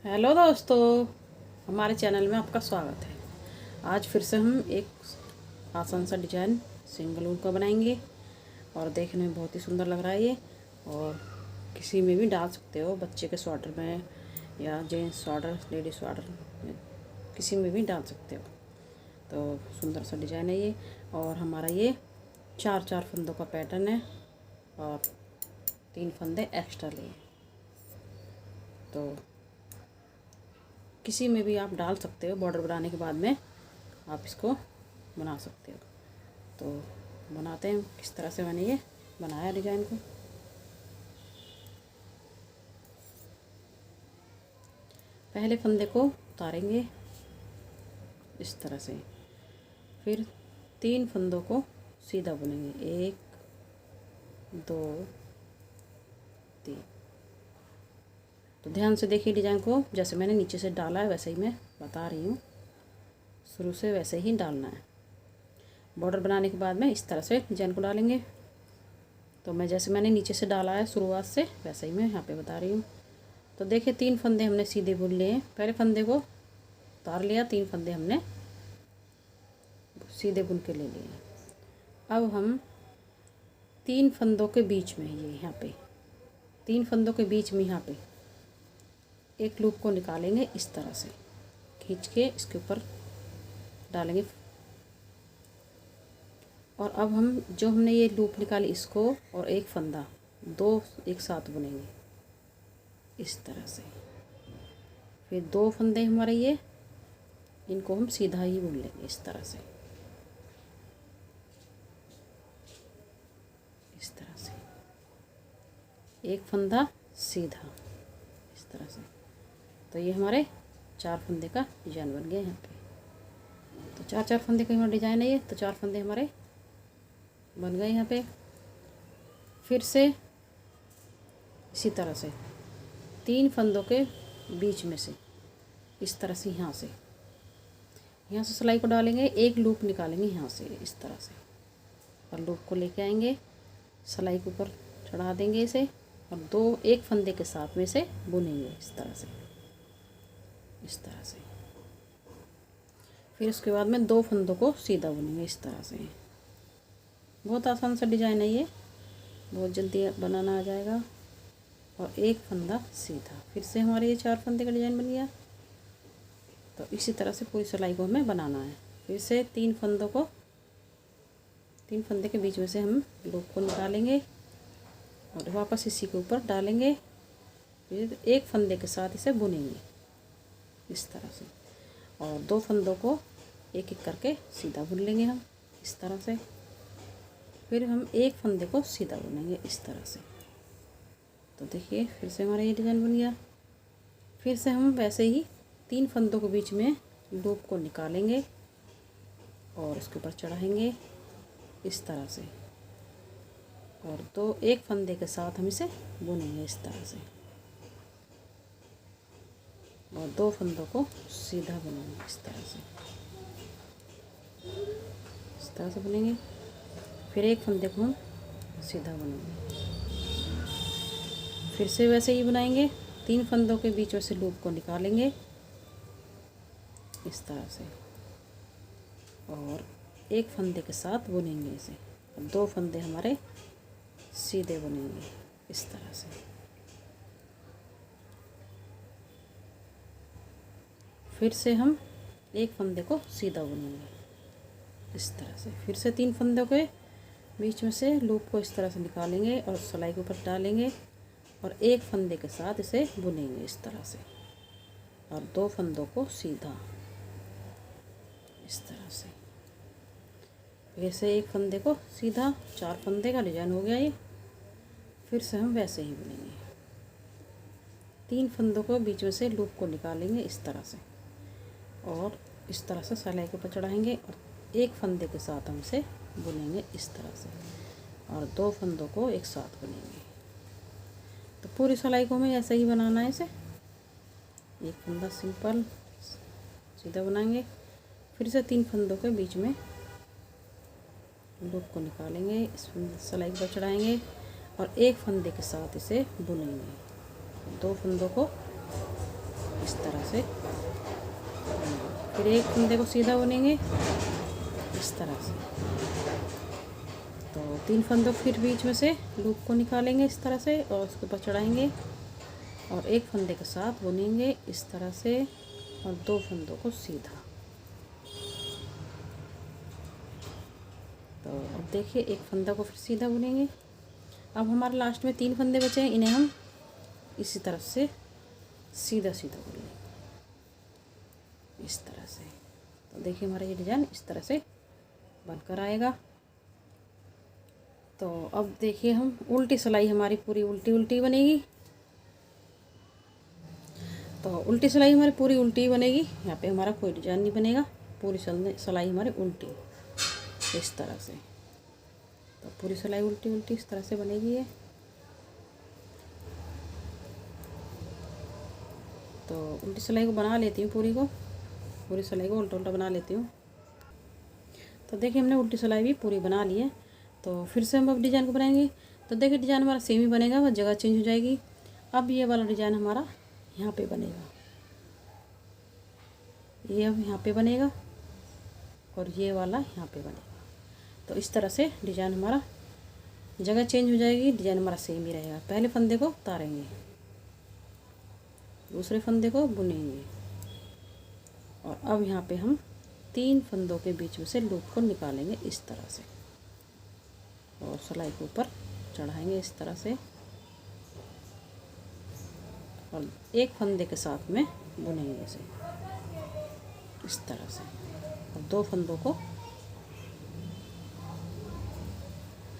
Hello दोस्तों, हमारे channel में आपका स्वागत है। आज फिर से हम एक आसान सा डिजाइन सिंगल ऊन का बनाएंगे और देखने में बहुत ही सुंदर लग रहा है ये। और किसी में भी डाल सकते हो, बच्चे के स्वेटर में या जेंट्स स्वेटर, लेडीज स्वेटर में, किसी में भी डाल सकते हो। तो सुंदर सा डिजाइन है ये। और हमारा ये 4 फंदों का पैटर्न है और 3 फंदे एक्स्ट्रा लिए। तो किसी में भी आप डाल सकते हो, बॉर्डर बनाने के बाद में आप इसको बना सकते हो। तो बनाते हैं किस तरह से मैंने ये बनाया डिजाइन को। पहले फंदे को उतारेंगे इस तरह से, फिर 3 फंदों को सीधा बुनेंगे, 1 2 3। तो ध्यान से देखिए डिजाइन को, जैसे मैंने नीचे से डाला है वैसे ही मैं बता रही हूँ, शुरू से वैसे ही डालना है। बॉर्डर बनाने के बाद में इस तरह से डिजाइन को डालेंगे। तो मैं जैसे मैंने नीचे से डाला है शुरुआत से, वैसे ही मैं यहाँ पे बता रही हूँ। तो देखिए 3 फंदे हमने सीधे बुन लिए हैं। पहले फंदे को उतार लिया, 3 फंदे हमने सीधे बुन के ले लिए। अब हम 3 फंदों के बीच में, ये यहाँ पे 3 फंदों के बीच में यहाँ पे एक लूप को निकालेंगे, इस तरह से खींच के इसके ऊपर डालेंगे। और अब हम जो हमने ये लूप निकाली इसको और एक फंदा, 2 एक साथ बुनेंगे इस तरह से। फिर 2 फंदे हमारे ये, इनको हम सीधा ही बुन लेंगे इस तरह से, इस तरह से एक फंदा सीधा इस तरह से। तो ये हमारे 4 फंदे का डिजाइन बन गया यहाँ पे। तो 4 फंदे का हमारा डिजाइन है ये। तो 4 फंदे हमारे बन गए यहाँ पे। फिर से इसी तरह से 3 फंदों के बीच में से इस तरह से यहाँ से सिलाई को डालेंगे, एक लूप निकालेंगे यहाँ से इस तरह से, और लूप को लेके आएंगे, सिलाई के ऊपर चढ़ा देंगे इसे, और एक फंदे के साथ में से बुनेंगे इस तरह से, इस तरह से। फिर उसके बाद में 2 फंदों को सीधा बुनेंगे इस तरह से। बहुत आसान सा डिजाइन है ये, बहुत जल्दी बनाना आ जाएगा। और एक फंदा सीधा, फिर से हमारे ये 4 फंदे का डिजाइन बन गया। तो इसी तरह से पूरी सिलाई को हमें बनाना है। फिर से 3 फंदे के बीच में से हम लूप को निकालेंगे और वापस इसी के ऊपर डालेंगे, फिर एक फंदे के साथ इसे बुनेंगे इस तरह से। और 2 फंदों को एक एक करके सीधा बुन लेंगे हम इस तरह से। फिर हम एक फंदे को सीधा बुनेंगे इस तरह से। तो देखिए फिर से हमारा ये डिज़ाइन बन गया। फिर से हम वैसे ही 3 फंदों के बीच में लूप को निकालेंगे और इसके ऊपर चढ़ाएंगे इस तरह से, और एक फंदे के साथ हम इसे बुनेंगे इस तरह से, और 2 फंदों को सीधा बुनेंगे इस तरह से बुनेंगे। फिर एक फंदे को हम सीधा बुनेंगे, फिर से वैसे ही बनाएंगे। 3 फंदों के बीच में से लूप को निकालेंगे इस तरह से, और एक फंदे के साथ बुनेंगे इसे, और 2 फंदे हमारे सीधे बुनेंगे इस तरह से। फिर से हम एक फंदे को सीधा बुनेंगे इस तरह से। फिर से 3 फंदों के बीच में से लूप को इस तरह से निकालेंगे और सिलाई के ऊपर डालेंगे, और एक फंदे के साथ इसे बुनेंगे इस तरह से, और 2 फंदों को सीधा इस तरह से। वैसे एक फंदे को सीधा, 4 फंदे का डिजाइन हो गया ये। फिर से हम वैसे ही बुनेंगे, 3 फंदों को बीच में से लूप को निकालेंगे इस तरह से, और इस तरह से सिलाई के ऊपर चढ़ाएंगे, और एक फंदे के साथ हम इसे बुनेंगे इस तरह से, और 2 फंदों को एक साथ बुनेंगे। तो पूरी सिलाई को हमें ऐसे ही बनाना है इसे। एक फंदा सिंपल सीधा बनाएंगे, फिर से 3 फंदों के बीच में लूप को निकालेंगे, इस सिलाई पर चढ़ाएंगे, और एक फंदे के साथ इसे बुनेंगे। 2 फंदों को इस से। फिर एक फंदे को सीधा बुनेंगे इस तरह से। तो 3 फंदों फिर बीच में से लूप को निकालेंगे इस तरह से और उसके ऊपर चढ़ाएंगे और एक फंदे के साथ बुनेंगे इस तरह से और 2 फंदों को सीधा। तो अब देखिए एक फंदा को फिर सीधा बुनेंगे। अब हमारे लास्ट में 3 फंदे बचे हैं, इन्हें हम इसी तरफ से सीधा सीधा बुन लेंगे इस तरह से। तो देखिए हमारा ये डिज़ाइन इस तरह से बनकर आएगा। तो अब देखिए हम उल्टी सिलाई हमारी पूरी उल्टी उल्टी बनेगी। तो उल्टी सिलाई हमारी पूरी उल्टी बनेगी, यहाँ पे हमारा कोई डिजाइन नहीं बनेगा, पूरी सिलाई हमारी उल्टी इस तरह से। तो पूरी सिलाई उल्टी उल्टी इस तरह से बनेगी ये। तो उल्टी सिलाई को बना लेती हूँ, पूरी सिलाई को उल्टा उल्टा बना लेती हूँ। तो देखिए हमने उल्टी सिलाई भी पूरी बना ली है। तो फिर से हम अब डिज़ाइन को बनाएंगे। तो देखिए डिज़ाइन हमारा सेम ही बनेगा, बस जगह चेंज हो जाएगी। अब ये वाला डिज़ाइन हमारा यहाँ पे बनेगा, ये अब यहाँ पे बनेगा और ये वाला यहाँ पे बनेगा। तो इस तरह से डिज़ाइन हमारा जगह चेंज हो जाएगी, डिज़ाइन हमारा सेम ही रहेगा। पहले फंदे को उतारेंगे, दूसरे फंदे को बुनेंगे और अब यहाँ पे हम 3 फंदों के बीच में से लूप को निकालेंगे इस तरह से और सिलाई के ऊपर चढ़ाएंगे इस तरह से और एक फंदे के साथ में बुनेंगे इसे इस तरह से और 2 फंदों को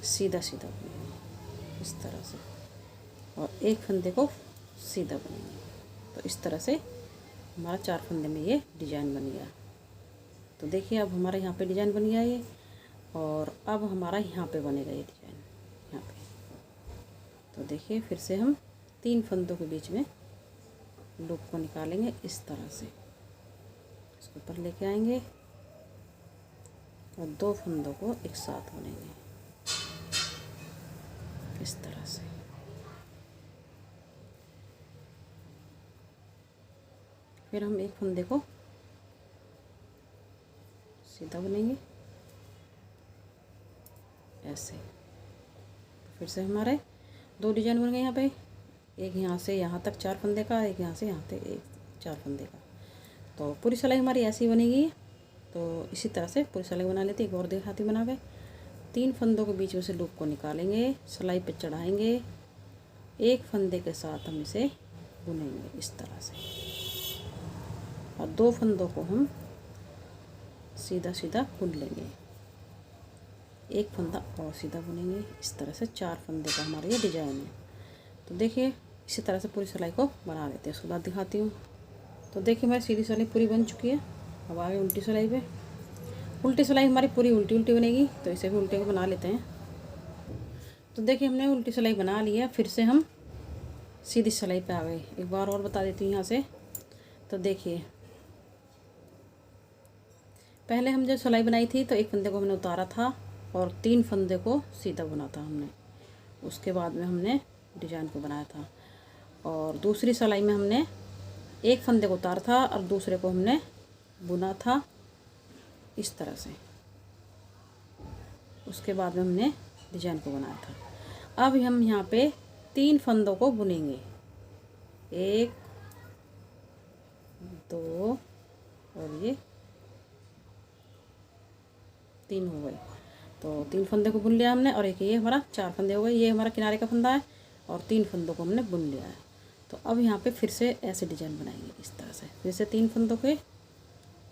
सीधा सीधा बुनेंगे इस तरह से और एक फंदे को सीधा बुनेंगे। तो इस तरह से हमारा 4 फंदे में ये डिज़ाइन बन गया। तो देखिए अब हमारा यहाँ पे डिज़ाइन बन गया ये और अब हमारा यहाँ पे बनेगा ये डिज़ाइन यहाँ पे। तो देखिए फिर से हम 3 फंदों के बीच में लूप को निकालेंगे इस तरह से, इसके ऊपर लेके आएंगे और 2 फंदों को एक साथ बुनेंगे इस तरह से। फिर हम एक फंदे को सीधा बुनेंगे ऐसे। फिर से हमारे 2 डिजाइन बन गए यहाँ पे, एक यहाँ से यहाँ तक 4 फंदे का, एक यहाँ से यहाँ तक 4 फंदे का। तो पूरी सिलाई हमारी ऐसी बनेगी। तो इसी तरह से पूरी सिलाई बना लेते, एक और दिखाती बना के। 3 फंदों के बीच में से लूप को निकालेंगे, सिलाई पे चढ़ाएंगे, एक फंदे के साथ हम इसे बुनेंगे इस तरह से और 2 फंदों को हम सीधा सीधा बुन लेंगे, एक फंदा और सीधा बुनेंगे इस तरह से। 4 फंदे का हमारा ये डिजाइन है। तो देखिए इसी तरह से पूरी सिलाई को बना लेते हैं, उसके बाद दिखाती हूँ। तो देखिए हमारी सीधी सिलाई पूरी बन चुकी है। अब आगे उल्टी सिलाई पे। उल्टी सिलाई हमारी पूरी उल्टी उल्टी बनेगी, तो इसे भी उल्टे को बना लेते हैं। तो देखिए हमने उल्टी सिलाई बना ली है, फिर से हम सीधी सिलाई पे आ गए। एक बार और बता देती हूँ यहाँ से। तो देखिए पहले हम जब सिलाई बनाई थी तो एक फंदे को हमने उतारा था और 3 फंदे को सीधा बुना था हमने, उसके बाद में हमने डिजाइन को बनाया था। और दूसरी सिलाई में हमने एक फंदे को उतारा था और दूसरे को हमने बुना था इस तरह से, उसके बाद में हमने डिजाइन को बनाया था। अब हम यहाँ पे 3 फंदों को बुनेंगे, 1 2 और ये 3 हो गए। तो 3 फंदे को बुन लिया हमने और एक ये हमारा 4 फंदे हो गए। ये हमारा किनारे का फंदा है और 3 फंदों को हमने बुन लिया है। तो अब यहाँ पे फिर से ऐसे डिजाइन बनाएंगे इस तरह से। फिर से 3 फंदों के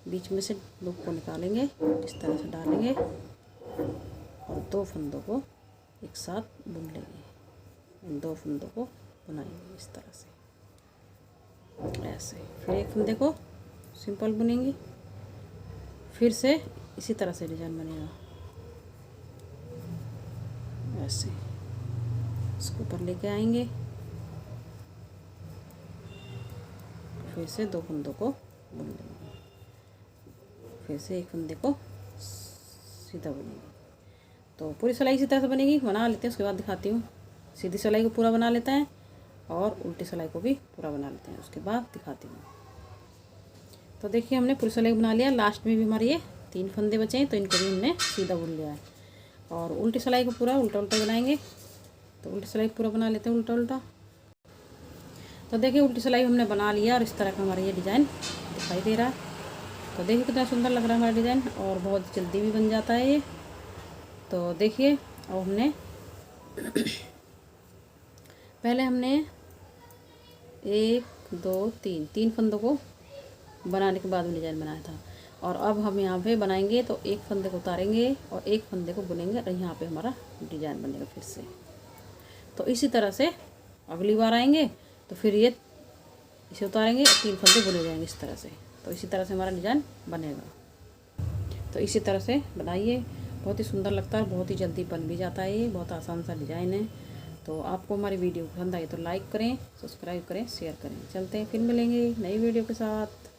बीच में से लूप को निकालेंगे, इस तरह से डालेंगे और 2 फंदों को एक साथ बुन लेंगे। इन 2 फंदों को बुनाएंगे इस तरह से ऐसे। फिर एक फंदे को सिंपल बुनेंगे, फिर से इसी तरह से डिजाइन बनेगा ऐसे। इसको ऊपर लेके आएंगे, फिर से 2 फंदों को बुन लेंगे, फिर से एक फंदे को सीधा बुनेंगे। तो पूरी सिलाई इसी तरह से बनेगी। बना लेते हैं, उसके बाद दिखाती हूँ। सीधी सिलाई को पूरा बना लेते हैं और उल्टी सिलाई को भी पूरा बना लेते हैं, उसके बाद दिखाती हूँ। तो देखिए हमने पूरी सिलाई बना लिया। लास्ट में भी हमारे ये 3 फंदे बचे हैं, तो इनको भी हमने सीधा बुन लिया है। और उल्टी सिलाई को पूरा उल्टा उल्टा बनाएंगे। तो उल्टी सिलाई पूरा बना लेते हैं उल्टा उल्टा। तो देखिए उल्टी सिलाई हमने बना लिया और इस तरह का हमारा ये डिज़ाइन दिखाई दे रहा है। तो देखिए कितना सुंदर लग रहा है हमारा डिज़ाइन, और बहुत जल्दी भी बन जाता है ये। तो देखिए अब हमने पहले हमने 1 2 3 फंदों को बनाने के बाद में डिज़ाइन बनाया था, और अब हम यहाँ पे बनाएंगे तो एक फंदे को उतारेंगे और एक फंदे को बुनेंगे, और यहाँ पे हमारा डिज़ाइन बनेगा फिर से। तो इसी तरह से अगली बार आएंगे तो फिर ये इसे उतारेंगे और 3 फंदे बुने जाएंगे इस तरह से। तो इसी तरह से हमारा डिज़ाइन बनेगा। तो इसी तरह से बनाइए, बहुत ही सुंदर लगता है, बहुत ही जल्दी बन भी जाता है। ये बहुत आसान सा डिज़ाइन है। तो आपको हमारी वीडियो पसंद आई तो लाइक करें, सब्सक्राइब करें, शेयर करें। चलते हैं, फिर मिलेंगे नई वीडियो के साथ।